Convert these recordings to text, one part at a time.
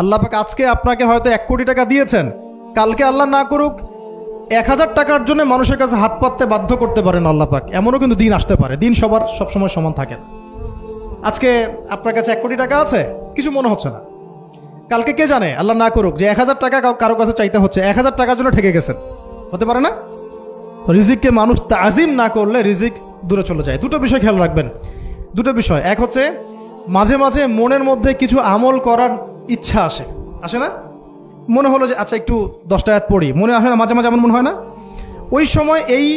আল্লাহ পাক আজকে আপনাকে হয়তো 1 কোটি টাকা দিয়েছেন, কালকে আল্লাহ না করুক 1000 টাকার জন্য মানুষের কাছে হাত পাততে বাধ্য করতে পারেন আল্লাহ পাক। এমনও কিন্তু দিন আসতে পারে, দিন সবার সবসময় সমান থাকে না। আজকে আপনার কাছে 1 কোটি টাকা আছে, কিছু মনে হচ্ছে না, কালকে কে জানে আল্লাহ না করুক যে 1000 টাকা কারো কাছে চাইতে হচ্ছে, 1000 টাকার জন্য ঠেকে গেছেন, হতে পারে না? তো রিজিককে মানুষ তাজিম না করলে রিজিক দূরে চলে যায়। দুটো বিষয় খেয়াল রাখবেন, দুটো বিষয়। এক হচ্ছে মাঝে মাঝে মনের মধ্যে কিছু আমল করার ইচ্ছা আসে না? মনে হলো যে আচ্ছা একটু 10টা আয়াত পড়ি, মনে আসে না মাঝে মাঝে? এমন মনে হয় না? ওই সময় এই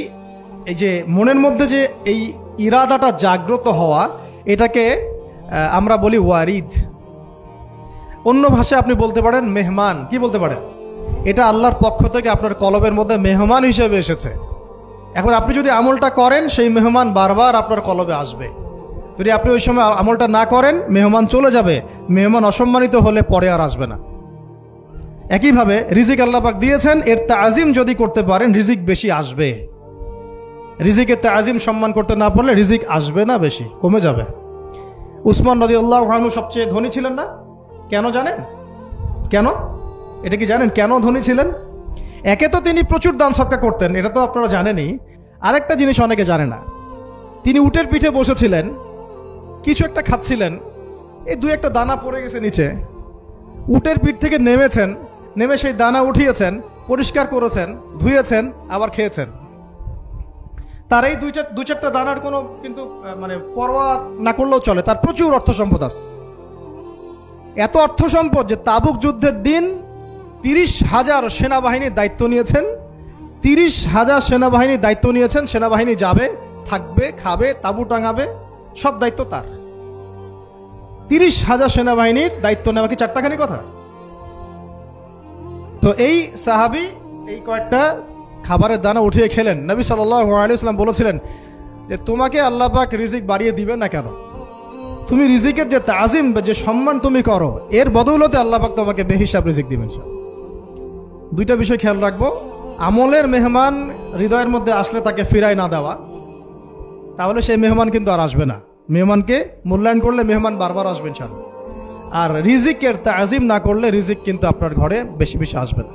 যে মনের মধ্যে যে এই ইরাদাটা জাগ্রত হওয়া, এটাকে আমরা বলি ওয়ারিদ। অন্য ভাষায় আপনি বলতে পারেন মেহমান। কি বলতে পারেন? এটা আল্লাহর পক্ষ থেকে আপনার কলবের মধ্যে মেহমান হিসেবে এসেছে। এখন আপনি যদি আমলটা করেন, সেই মেহমান বারবার আপনার কলবে আসবে। যদি আপনি ওই সময় আমলটা না করেন, মেহমান চলে যাবে, মেহমান অসম্মানিত হলে পরে আর আসবে না। একইভাবে রিজিক আল্লাহ পাক দিয়েছেন, এর তাজিম যদি করতে পারেন রিজিক বেশি আসবে। রিজিকের তাজিম সম্মান করতে না পারলে রিজিক আসবে না, বেশি কমে যাবে। উসমান রাদিয়াল্লাহু আনহু সবচেয়ে ধনী ছিলেন না? কেন জানেন? কেন? এটা কি জানেন কেন ধনী ছিলেন? একে তো তিনি প্রচুর দান সদকা করতেন, এটা তো আপনারা জানেনই। আরেকটা জিনিস অনেকে জানে না, তিনি উটের পিঠে বসেছিলেন, কিছু একটা খাচ্ছিলেন, এই 2-1টা দানা পড়ে গেছে নিচে। উটের পিঠ থেকে নেমেছেন, নেমে সেই দানা উঠিয়েছেন, পরিষ্কার করেছেন, ধুয়েছেন, আবার খেয়েছেন। তার এই 2-4টা দানার কোনো কিন্তু মানে পরোয়া না করলেও চলে, তার প্রচুর অর্থ সম্পদ আছে। এত অর্থ সম্পদ যে তাবুক যুদ্ধের দিন 30,000 সেনাবাহিনীর দায়িত্ব নিয়েছেন। 30,000 সেনাবাহিনীর দায়িত্ব নিয়েছেন। সেনাবাহিনী যাবে, থাকবে, খাবে, তাঁবু টাঙাবে, সব দায়িত্ব তার। 30,000 সেনাবাহিনীর দায়িত্ব নেওয়া কি চারটাখানি কথা? তো এই সাহাবী এই কয়েকটা খাবারের দানা উঠিয়ে খেলেন। নবী সাল্লাল্লাহু আলাইহি ওয়াসাল্লাম বলেছিলেন যে তোমাকে আল্লাহ পাক রিজিক বাড়িয়ে দিবেন না কেন? তুমি রিজিকের যে তাজিম, যে সম্মান তুমি করো, এর বদৌলতে আল্লাহ পাক তোমাকে বেহিসাব রিজিক দিবেন। দুইটা বিষয় খেয়াল রাখবো। আমলের মেহমান হৃদয়ের মধ্যে আসলে তাকে ফিরায় না দেওয়া, তাহলে সেই মেহমান কিন্তু আর আসবে না। মেহমানকে মূল্যায়ন করলে মেহমান বারবার আসবেন ইনশাআল্লাহ। আর রিজিকের তাজিম না করলে রিজিক কিন্তু আপনার ঘরে বেশি বেশি আসবে না।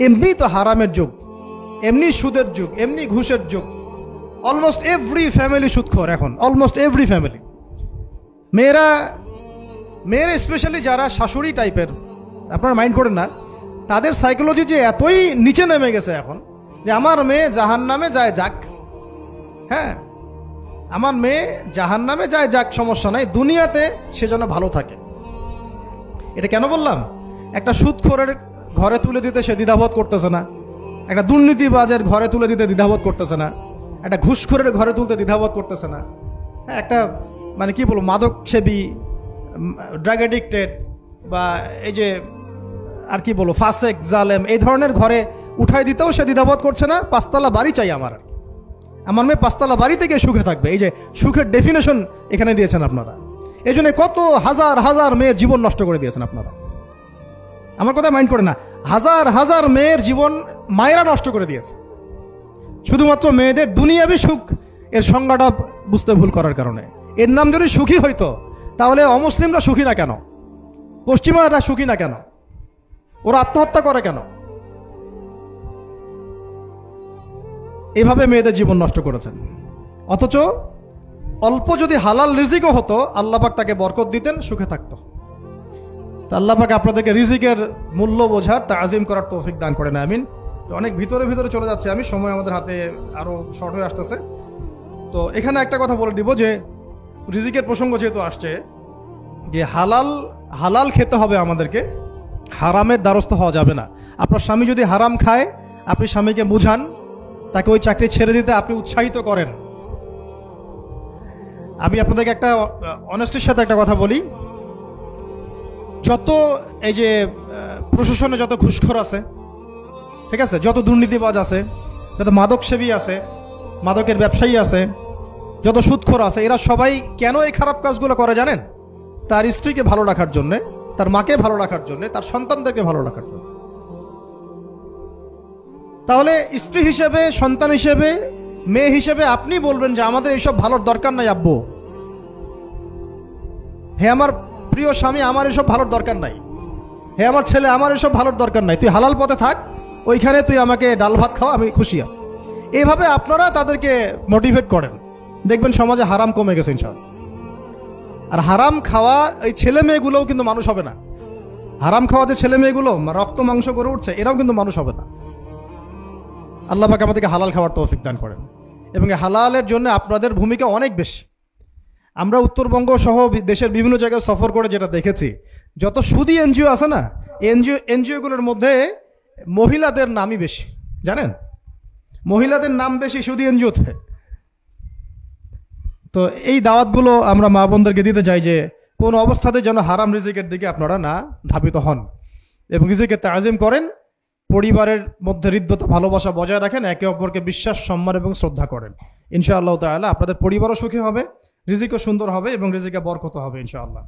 এমনি তো হারামের যুগ, এমনি সুদের যুগ, এমনি ঘুষের যুগ। অলমোস্ট এভরি ফ্যামিলি সুদখোর এখন, অলমোস্ট এভরি ফ্যামিলি। মেয়েরা স্পেশালি যারা শাশুড়ি টাইপের, আপনারা মাইন্ড করেন না, তাদের সাইকোলজি যে এতই নিচে নেমে গেছে এখন যে আমার মেয়ে জাহান্নামে যায় যাক, হ্যাঁ আমার মেয়ে জাহান্নামে যায় যাক, সমস্যা নাই, দুনিয়াতে সে যেন ভালো থাকে। এটা কেন বললাম? একটা সুদখোরের ঘরে তুলে দিতে সে দ্বিধাবোধ করতেছে না, একটা দুর্নীতিবাজের ঘরে তুলে দিতে দ্বিধাবোধ করতেছে না, একটা ঘুষখোরের ঘরে তুলতে দ্বিধাবোধ করতেছে না, হ্যাঁ একটা মানে কি বলবো মাদক সেবী, ড্রাগ এডিক্টেড বা এই যে আর কি বলবো ফাসেক জালেম, এই ধরনের ঘরে উঠাই দিতেও সে দ্বিধাবোধ করছে না। 5তলা বাড়ি চাই আমার মেয়ে 5তলা বাড়ি থেকে সুখে থাকবে। এই যে সুখের ডেফিনেশন এখানে দিয়েছেন আপনারা। এই জন্য কত হাজার হাজার মেয়ের জীবন নষ্ট করে দিয়েছেন আপনারা। আমার কথা মাইন্ড করে না, হাজার হাজার মেয়ের জীবন মায়েরা নষ্ট করে দিয়েছে, শুধুমাত্র মেয়েদের দুনিয়াবি সুখ এর সংজ্ঞাটা বুঝতে ভুল করার কারণে। এর নাম যদি সুখী হইতো তাহলে অমুসলিমরা সুখী না কেন? পশ্চিমারা সুখী না কেন? ওরা আত্মহত্যা করে কেন? এভাবে মেয়েদের জীবন নষ্ট করেছেন। অথচ অল্প যদি হালাল রিজিকও হতো, আল্লাহ পাক তাকে বরকত দিতেন, সুখে থাকতো। তা আল্লাহ পাক আপনাদেরকে রিজিকের মূল্য বোঝার, তাজিম করার তৌফিক দান করেন, আমিন। অনেক ভিতরে ভিতরে চলে যাচ্ছে আমি, সময় আমাদের হাতে আরো শর্ট হয়ে আসতেছে। তো এখানে একটা কথা বলে দিব যে রিজিকের প্রসঙ্গ যেহেতু আসছে, যে হালাল খেতে হবে আমাদেরকে, হারামের দ্বারস্থ হওয়া যাবে না। আপনার স্বামী যদি হারাম খায়, আপনি স্বামীকে বুঝান, তাকে ওই চাকরি ছেড়ে দিতে আপনি উৎসাহিত করেন। আমি আপনাদেরকে একটা অনেস্টির সাথে একটা কথা বলি, যত এই যে প্রশাসনে যত ঘুষখোর আছে, ঠিক আছে, যত দুর্নীতিবাজ আছে, যত মাদক সেবী আছে, মাদকের ব্যবসায়ী আছে, যত সুদখোর আছে, এরা সবাই কেন এই খারাপ কাজগুলো করে জানেন? তার স্ত্রীকে ভালো রাখার জন্যে, তার মাকে ভালো রাখার জন্যে, তার সন্তানদেরকে ভালো রাখার জন্য। তাহলে স্ত্রী হিসেবে, সন্তান হিসেবে, মেয়ে হিসেবে আপনি বলবেন যে আমাদের এইসব ভালোর দরকার নাই আব্বু, হে আমার প্রিয় স্বামী, আমার এসব ভালোর দরকার নাই। হে আমার ছেলে, আমার এসব ভালোর দরকার নাই, তুই হালাল পথে থাক, ওইখানে তুই আমাকে ডাল ভাত খাওয়া, আমি খুশি আছি। এইভাবে আপনারা তাদেরকে মোটিভেট করেন, দেখবেন সমাজে হারাম কমে গেছে ইনশাআল্লাহ। আর হারাম খাওয়া এই ছেলে মেয়েগুলোও কিন্তু মানুষ হবে না। হারাম খাওয়া যে ছেলে মেয়েগুলো রক্ত মাংস করে উঠছে, এরাও কিন্তু মানুষ হবে না। আল্লাহ পাক আমাদেরকে হালাল খাওয়ার তৌফিক দান করেন, এবং এই হালালের জন্য আপনাদের ভূমিকা অনেক বেশি। আমরা উত্তরবঙ্গ সহ দেশের বিভিন্ন জায়গায় সফর করে যেটা দেখেছি, যত সুদী এনজিও আছে না, এনজিওগুলোর মধ্যে মহিলাদের নামই বেশি, জানেন? মহিলাদের নাম বেশি সুদী এনজিওতে। তো এই দাওয়াতগুলো আমরা মা বোনদেরকে দিতে চাই যে কোন অবস্থাতে যেন হারাম রিজিকের দিকে আপনারা না ধাবিত হন, এবং রিজিকে তাজিম করেন, পরিবারের মধ্যে হৃদ্যতা ভালোবাসা বজায় রাখেন, একে অপরকে বিশ্বাস সম্মান এবং শ্রদ্ধা করেন। ইনশাআল্লাহ তাআলা আপনাদের পরিবারও সুখী হবে, রিজিকও সুন্দর হবে, এবং রিজিকে বরকত হবে ইনশাআল্লাহ।